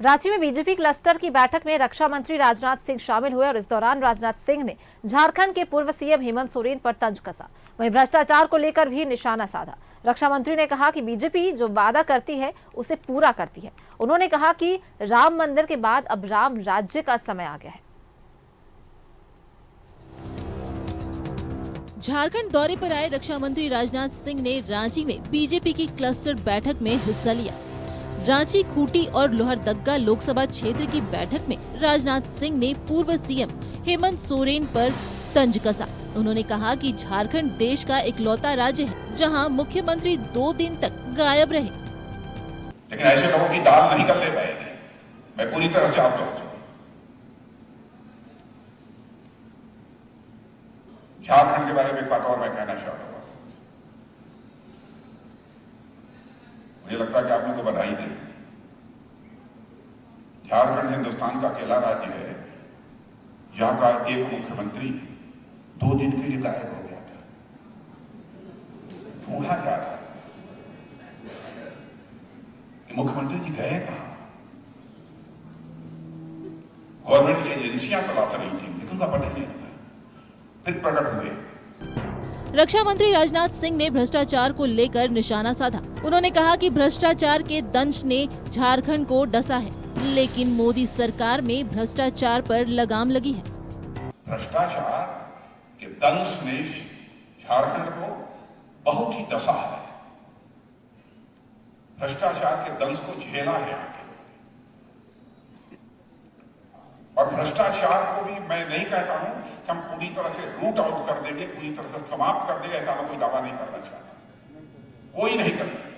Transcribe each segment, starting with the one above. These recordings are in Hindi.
रांची में बीजेपी क्लस्टर की बैठक में रक्षा मंत्री राजनाथ सिंह शामिल हुए और इस दौरान राजनाथ सिंह ने झारखंड के पूर्व सीएम हेमंत सोरेन पर तंज कसा। वहीं भ्रष्टाचार को लेकर भी निशाना साधा। रक्षा मंत्री ने कहा कि बीजेपी जो वादा करती है उसे पूरा करती है। उन्होंने कहा कि राम मंदिर के बाद अब राम राज्य का समय आ गया है। झारखंड दौरे पर आए रक्षा मंत्री राजनाथ सिंह ने रांची में बीजेपी की क्लस्टर बैठक में हिस्सा लिया। रांची, खूंटी और लोहरदग्गा लोकसभा क्षेत्र की बैठक में राजनाथ सिंह ने पूर्व सीएम हेमंत सोरेन पर तंज कसा। उन्होंने कहा कि झारखंड देश का इकलौता राज्य है जहां मुख्यमंत्री 2 दिन तक गायब रहे। लेकिन ऐसे लोगों की दाल नहीं कर ले पाएगी। मैं पूरी तरह से आश्वस्त हूं। झारखंड के बारे में एक बात और मैं कहना चाहता हूं। मुझे लगता है कि आपने तो बधाई दी। झारखंड हिंदुस्तान का अकेला राज्य है जहां का एक मुख्यमंत्री 2 दिन के लिए गायब हो गया था। ढूंढा जा रहा है कि मुख्यमंत्री जी गए कहां। गवर्नमेंट की एजेंसियां तलाश रही थी लेकिन उनका पता नहीं लगा। फिर प्रकट हुए। रक्षा मंत्री राजनाथ सिंह ने भ्रष्टाचार को लेकर निशाना साधा। उन्होंने कहा कि भ्रष्टाचार के दंश ने झारखंड को डसा है, लेकिन मोदी सरकार में भ्रष्टाचार पर लगाम लगी है। भ्रष्टाचार के दंश ने झारखंड को बहुत ही डसा है। भ्रष्टाचार के दंश को झेला है आगे। और भ्रष्टाचार को भी मैं नहीं कहता हूं कि हम पूरी तरह से रूट आउट कर देंगे, पूरी तरह से समाप्त कर देंगे, ऐसा मैं कोई दावा नहीं करना चाहता। कोई नहीं कर सकता।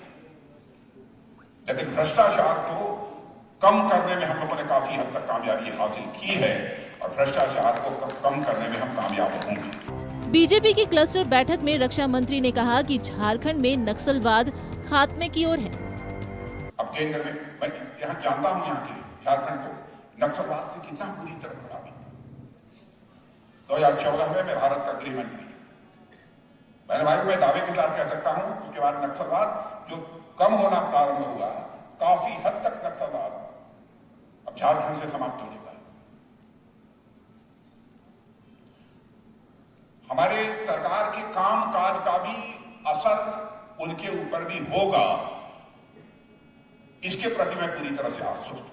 लेकिन भ्रष्टाचार को कम करने में हम लोगों ने काफी हद तक कामयाबी हासिल की है और भ्रष्टाचार को कम करने में हम कामयाब होंगे। बीजेपी की क्लस्टर बैठक में रक्षा मंत्री ने कहा कि झारखंड में नक्सलवाद खात्मे की ओर है। अब केंद्र में मैं यहाँ जानता हूँ, यहाँ के झारखंड को नक्सलवाद से कितना बुरी तरह प्रभावित। 2014 में मैं भारत का गृह मंत्री था। मैंने भाई मैं दावे के साथ कह सकता हूं उसके बाद नक्सलवाद जो कम होना प्रारंभ हुआ, काफी हद तक नक्सलवाद अब झारखंड से समाप्त हो चुका है। हमारे सरकार के काम काज का भी असर उनके ऊपर भी होगा, इसके प्रति मैं पूरी तरह से आश्वस्त हूं।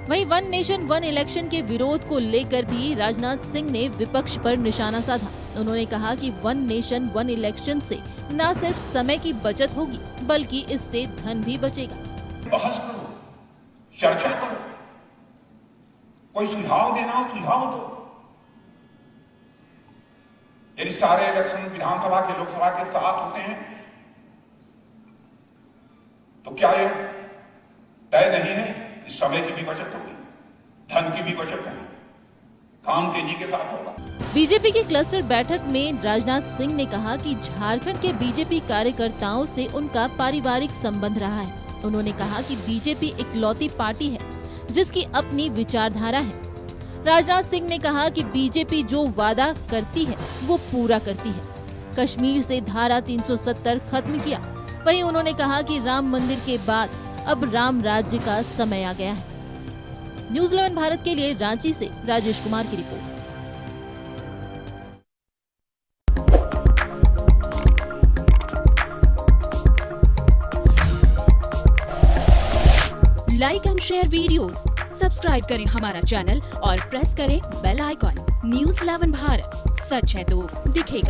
वहीं 1 नेशन 1 इलेक्शन के विरोध को लेकर भी राजनाथ सिंह ने विपक्ष पर निशाना साधा। उन्होंने कहा कि 1 नेशन 1 इलेक्शन से न सिर्फ समय की बचत होगी बल्कि इससे धन भी बचेगा। बहस करो, चर्चा करो, कोई सुझाव देना हो सुझाव दो। यदि सारे इलेक्शन विधानसभा के लोकसभा के साथ होते हैं तो क्या यह तय नहीं है समय की भी बचत होगी, धन की भी बचत होगी, काम तेजी के साथ होगा। बीजेपी की क्लस्टर बैठक में राजनाथ सिंह ने कहा कि झारखंड के बीजेपी कार्यकर्ताओं से उनका पारिवारिक संबंध रहा है। उन्होंने कहा कि बीजेपी इकलौती पार्टी है जिसकी अपनी विचारधारा है। राजनाथ सिंह ने कहा कि बीजेपी जो वादा करती है वो पूरा करती है। कश्मीर से धारा 370 खत्म किया। वहीं उन्होंने कहा कि राम मंदिर के बाद अब राम राज्य का समय आ गया है। न्यूज़ 11 भारत के लिए रांची से राजेश कुमार की report. Like and share videos, subscribe करें हमारा चैनल और प्रेस करें बेल आइकॉन। न्यूज़ 11 भारत, सच है तो दिखेगा।